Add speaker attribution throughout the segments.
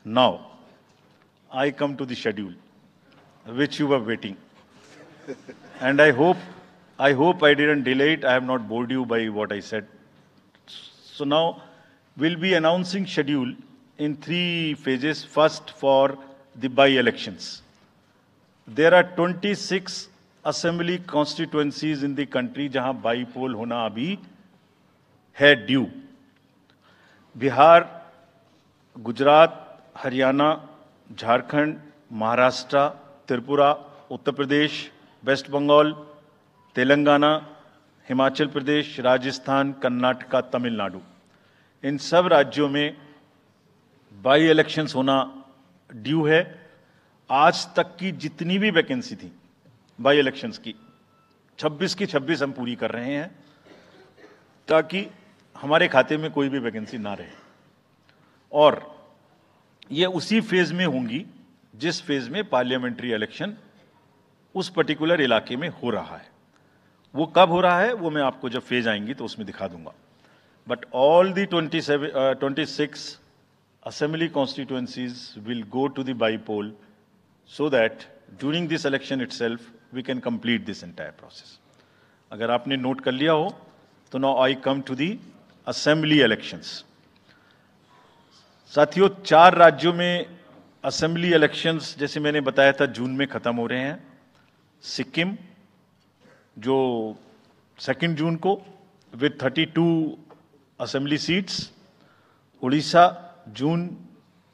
Speaker 1: Now, I come to the schedule, which you were waiting. And I hope I didn't delay it. I have not bored you by what I said. So now, we'll be announcing schedule in 3 phases. First, for the by-elections. There are 26 assembly constituencies in the country जहां by पोल होना अभी है due. Bihar, Gujarat, Haryana, Jharkhand, Maharashtra, Tripura, Uttar Pradesh, waste Bengal, Telangana, Himachal Pradesh, Rajasthan, Karnataka, Tamil Nadu, इन सब राज्यों में by elections होना due है. आज तक की जितनी भी वैकेंसी थी बाई इलेक्शंस की 26 की 26 हम पूरी कर रहे हैं ताकि हमारे खाते में कोई भी वैकेंसी ना रहे. और ये उसी फेज में होंगी जिस फेज में पार्लियामेंट्री इलेक्शन उस पर्टिकुलर इलाके में हो रहा है. वो कब हो रहा है वो मैं आपको जब फेज आएंगी तो उसमें दिखा दूंगा. But all the 26 assembly constituencies will go to the by-poll so that during this election itself we can complete this entire process. अगर आपने नोट कर लिया हो तो now I come to the assembly elections. साथियों, 4 राज्यों में असेंबली इलेक्शंस जैसे मैंने बताया था जून में खत्म हो रहे हैं. सिक्किम जो 2 जून को with 32 assembly seats, Orissa June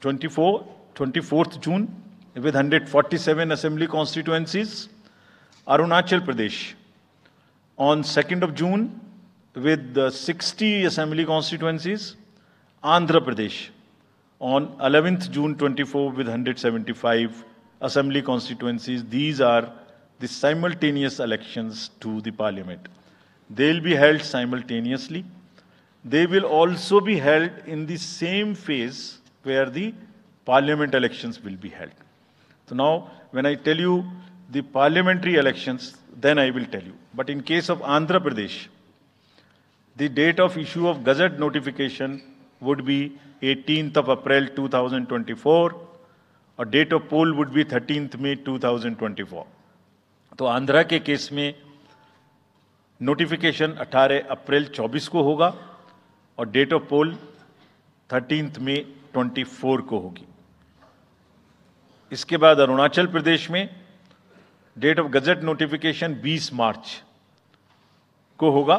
Speaker 1: 24th June with 147 assembly constituencies, Arunachal Pradesh on 2nd of June with 60 assembly constituencies, Andhra Pradesh on 11th June 24 with 175 assembly constituencies. These are the simultaneous elections to the parliament. They will be held simultaneously. They will also be held in the same phase where the parliament elections will be held. So now, when I tell you the parliamentary elections, then I will tell you. But in case of Andhra Pradesh, the date of issue of Gazette notification would be 18th of April 2024, or date of poll would be 13th May 2024. तो आंध्रा के case में notification 18 अप्रैल 24 को होगा और date of पोल 13 मई 24 को होगी. इसके बाद अरुणाचल प्रदेश में डेट ऑफ गजट नोटिफिकेशन 20 मार्च को होगा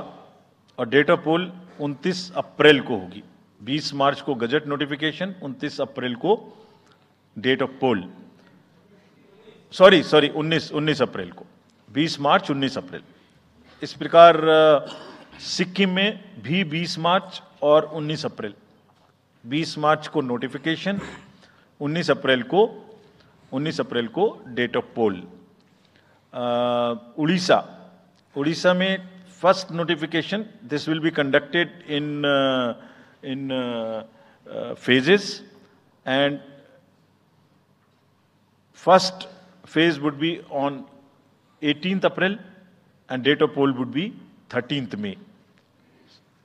Speaker 1: और डेट ऑफ पोल 29 अप्रैल को होगी. 20 मार्च को गजट नोटिफिकेशन, 29 अप्रैल को डेट ऑफ पोल. सॉरी 19 अप्रैल को. 20 मार्च 19 अप्रैल. इस प्रकार सिक्किम में भी 20 मार्च और 19 अप्रैल. 20 मार्च को नोटिफिकेशन, 19 अप्रैल को डेट ऑफ पोल. उड़ीसा में first notification, this will be conducted in phases, and first phase would be on 18th April and date of poll would be 13th May.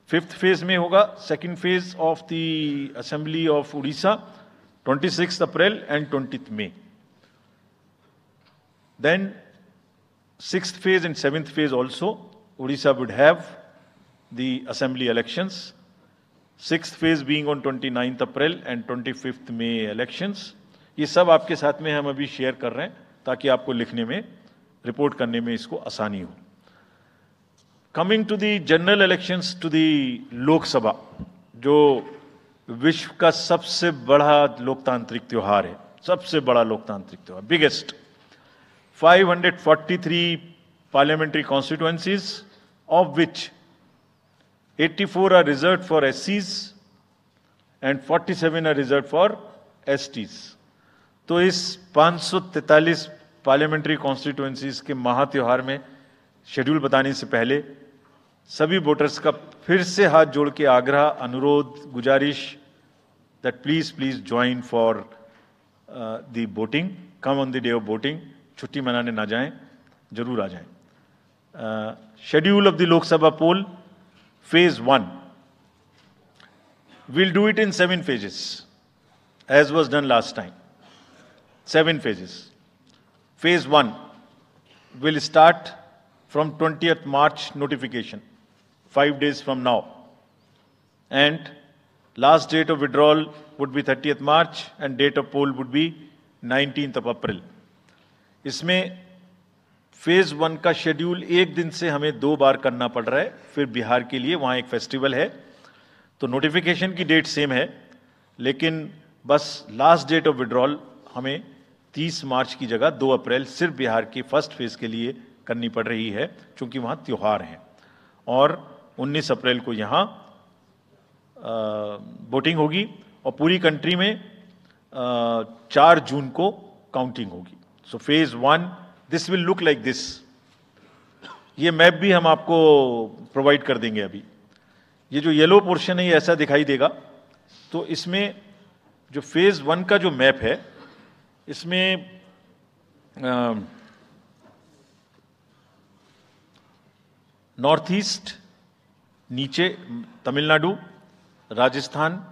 Speaker 1: 5th phase में होगा second phase of the assembly of Odisha 26th April and 20th May. Then 6th phase and 7th phase also Odisha would have the assembly elections. 6th phase being on 29th April and 25th May elections. ये सब आपके साथ में हम अभी share कर रहे हैं ताकि आपको लिखने में, रिपोर्ट करने में इसको आसानी हो. Coming to the general elections to the Lok Sabha, जो विश्व का सबसे बड़ा लोकतांत्रिक त्योहार है, सबसे बड़ा लोकतांत्रिक त्योहार, biggest. 543 parliamentary constituencies, of which 84 are reserved for SCs and 47 are reserved for STs. तो इस 543 पार्लियामेंट्री कॉन्स्टिट्यूएंसीज के महात्योहार में शेड्यूल बताने से पहले सभी वोटर्स का फिर से हाथ जोड़ के आग्रह, अनुरोध, गुजारिश that please join for the voting. Come on the day of voting. छुट्टी मनाने ना जाएं, जरूर आ जाएं. Schedule of the Lok Sabha poll, phase 1. We'll do it in 7 phases. as was done last time. 7 phases. Phase 1 will start from 20th March notification, 5 days from now. And last date of withdrawal would be 30th March and date of poll would be 19th of April. इसमें phase 1 का schedule एक दिन से हमें 2 बार करना पड़ रहा है, फिर बिहार के लिए वहां एक फेस्टिवल है, तो नोटिफिकेशन की डेट सेम है, लेकिन बस लास्ट डेट ऑफ विड्रॉल हमें 30 मार्च की जगह 2 अप्रैल सिर्फ बिहार की फर्स्ट फेज के लिए करनी पड़ रही है, क्योंकि वहां त्योहार हैं। और 19 अप्रैल को यहां वोटिंग होगी और पूरी कंट्री में 4 जून को काउंटिंग होगी। So phase 1 this will look like this. ये मैप भी हम आपको प्रोवाइड कर देंगे। अभी ये जो येलो पोर्शन है ये ऐसा दिखाई देगा। तो इसमें जो फेज 1 का जो मैप है, इसमें नॉर्थ ईस्ट नीचे तमिलनाडु, राजस्थान,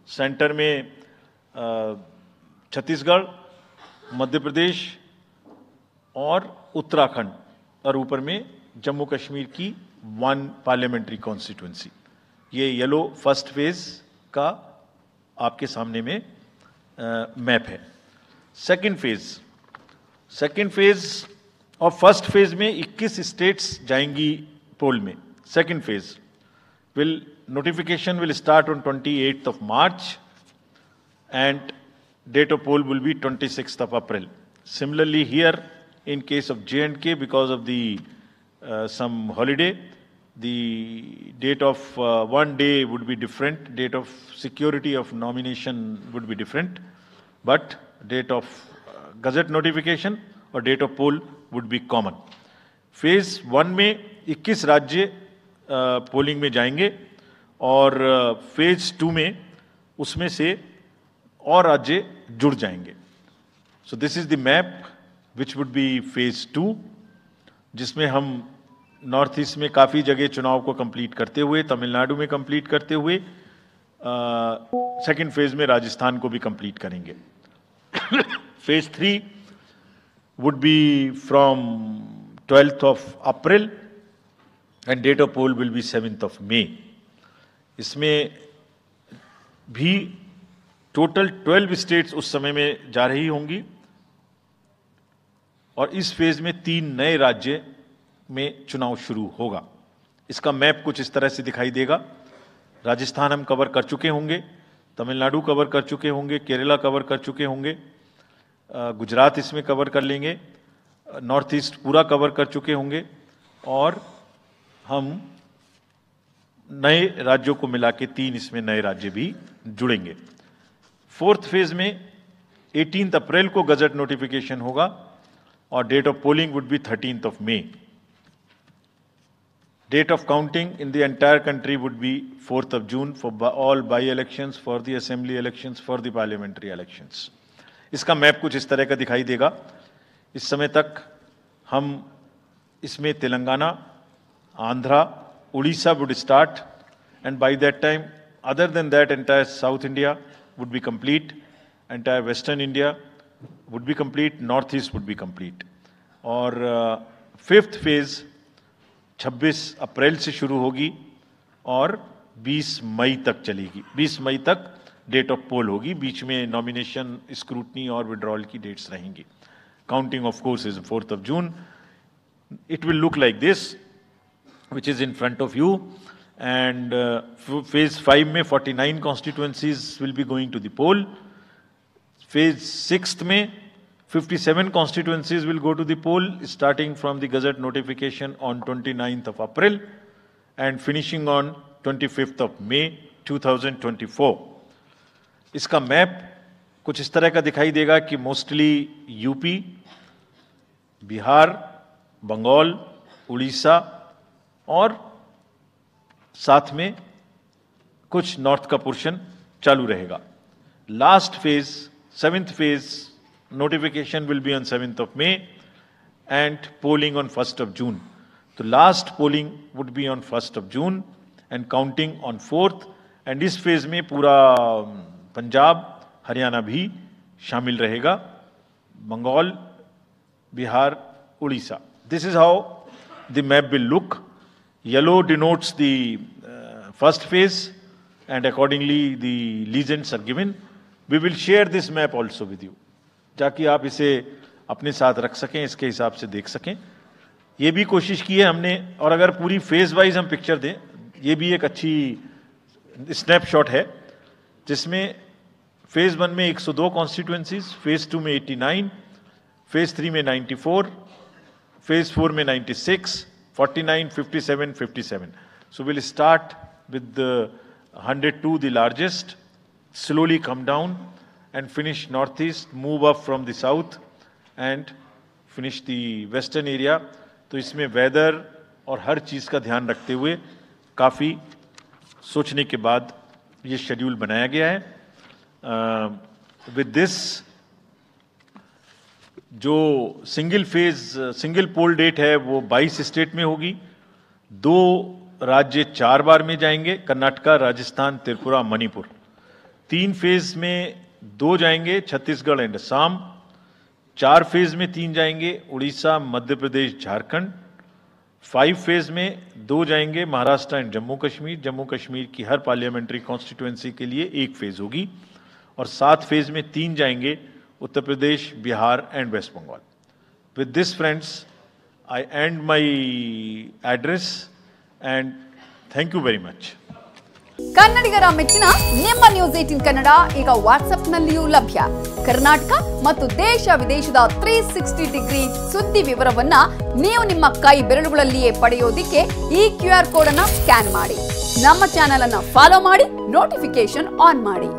Speaker 1: सेंटर में छत्तीसगढ़, मध्य प्रदेश और उत्तराखंड, और ऊपर में जम्मू कश्मीर की 1 पार्लियामेंट्री कॉन्स्टिट्यूंसी। ये येलो फर्स्ट फेज का आपके सामने में मैप है। सेकंड फेज और फर्स्ट फेज में 21 स्टेट्स जाएंगी पोल में। Second phase notification will start on 28th of March and date of poll will be 26th of April. Similarly here in case of J&K, because of the some holiday, the date of one day would be different, date of security of nomination would be different, but date of gazette notification और date of poll would be common. Phase 1 में 21 राज्य polling में जाएंगे और phase 2 में उसमें से और राज्य जुड़ जाएंगे। So this is the map which would be phase 2, जिसमें हम नॉर्थ ईस्ट में काफ़ी जगह चुनाव को कंप्लीट करते हुए, तमिलनाडु में कंप्लीट करते हुए, सेकंड फेज में राजस्थान को भी कंप्लीट करेंगे। Phase 3 would be from 12th of April and date of poll will be 7th of May. इसमें भी टोटल 12 स्टेट्स उस समय में जा रही होंगी और इस फेज में 3 नए राज्य में चुनाव शुरू होगा। इसका मैप कुछ इस तरह से दिखाई देगा। राजस्थान हम कवर कर चुके होंगे, तमिलनाडु कवर कर चुके होंगे, केरला कवर कर चुके होंगे, गुजरात इसमें कवर कर लेंगे, नॉर्थ ईस्ट पूरा कवर कर चुके होंगे और हम नए राज्यों को मिला के 3 इसमें नए राज्य भी जुड़ेंगे। फोर्थ फेज में 18 अप्रैल को गजट नोटिफिकेशन होगा और date of polling would be 13th of May. Date of counting in the entire country would be 4th of June for all by-elections, for the assembly elections, for the parliamentary elections. इसका map कुछ इस तरह का दिखाई देगा। इस समय तक हम इसमें Telangana, Andhra, Orissa would start, and by that time, other than that, entire South India would be complete, entire Western India would be complete, North East would be complete. और फिफ्थ फेज 26 अप्रैल से शुरू होगी और 20 मई तक चलेगी। 20 मई तक डेट ऑफ पोल होगी, बीच में नॉमिनेशन, स्क्रूटनी और विड्रॉल की डेट्स रहेंगी। Counting of course is 4th of June. It will look like this, which is in front of you, and phase 5 में 49 constituencies will be going to the poll. Phase 6 में 57 constituencies will go to the poll, starting from the gazette notification on 29th of April and finishing on 25th of May 2024. इसका map कुछ इस तरह का दिखाई देगा कि मोस्टली यूपी, बिहार, बंगाल, उड़ीसा और साथ में कुछ नॉर्थ का पोर्शन चालू रहेगा। Last phase, 7th phase, notification will be on 7th of May and polling on 1st of June. तो last polling would be on 1st of June and counting on 4th, and इस phase में पूरा पंजाब, हरियाणा भी शामिल रहेगा, Bengal, Bihar, Orissa. This is how the map will look. Yellow denotes the first phase and accordingly the legends are given. We will share this map also with you, ताकि आप इसे अपने साथ रख सकें, इसके हिसाब से देख सकें. ये भी कोशिश की है हमने, और अगर पूरी फेज वाइज हम पिक्चर दें, ये भी एक अच्छी स्नैपशॉट है, जिसमें फेज 1 में 102 कॉन्स्टिट्यूएंसीज, फेज 2 में 89, फेज 3 में 94, फेज 4 में 96, 49, 57, 57. So we'll start with the 102, the largest, slowly come down and finish northeast, move up from the south and finish the western area. तो इसमें वेदर और हर चीज़ का ध्यान रखते हुए काफ़ी सोचने के बाद ये शेड्यूल बनाया गया है. विद दिस जो सिंगल पोल डेट है वो 22 स्टेट में होगी. 2 राज्य 4 बार में जाएंगे, कर्नाटका, राजस्थान, त्रिपुरा, मणिपुर. 3 फेज में 2 जाएंगे, छत्तीसगढ़ एंड असम. 4 फेज में 3 जाएंगे, उड़ीसा, मध्य प्रदेश, झारखंड. 5 फेज में 2 जाएंगे, महाराष्ट्र एंड जम्मू कश्मीर. जम्मू कश्मीर की हर पार्लियामेंट्री कॉन्स्टिट्यूएंसी के लिए 1 फेज होगी. और 7 फेज में 3 जाएंगे, Uttar Pradesh, Bihar and West Bengal. With this friends, I and my address and thank you very much.
Speaker 2: ಕನ್ನಡಿಗರ ಮೆಚ್ಚಿನ ನಿಮ್ಮ ನ್ಯೂಸ್ 18 ಕನ್ನಡ ಈಗ ವಾಟ್ಸ್ಆಪ್ನಲ್ಲಿಯೂ ಲಭ್ಯ. ಕರ್ನಾಟಕ ಮತ್ತು ದೇಶ ವಿದೇಶದ 360 ಡಿಗ್ರಿ ಸುದ್ದಿ ವಿವರವನ್ನ ನೀವು ನಿಮ್ಮ ಕೈ ಬೆರಳುಗಳಲ್ಲಿಯೇ ಪಡೆಯೋದಿಕ್ಕೆ ಈ QR ಕೋಡ್ ಅನ್ನು ಸ್ಕ್ಯಾನ್ ಮಾಡಿ. ನಮ್ಮ ಚಾನೆಲ್ ಅನ್ನು ಫಾಲೋ ಮಾಡಿ, ನೋಟಿಫಿಕೇಶನ್ ಆನ್ ಮಾಡಿ.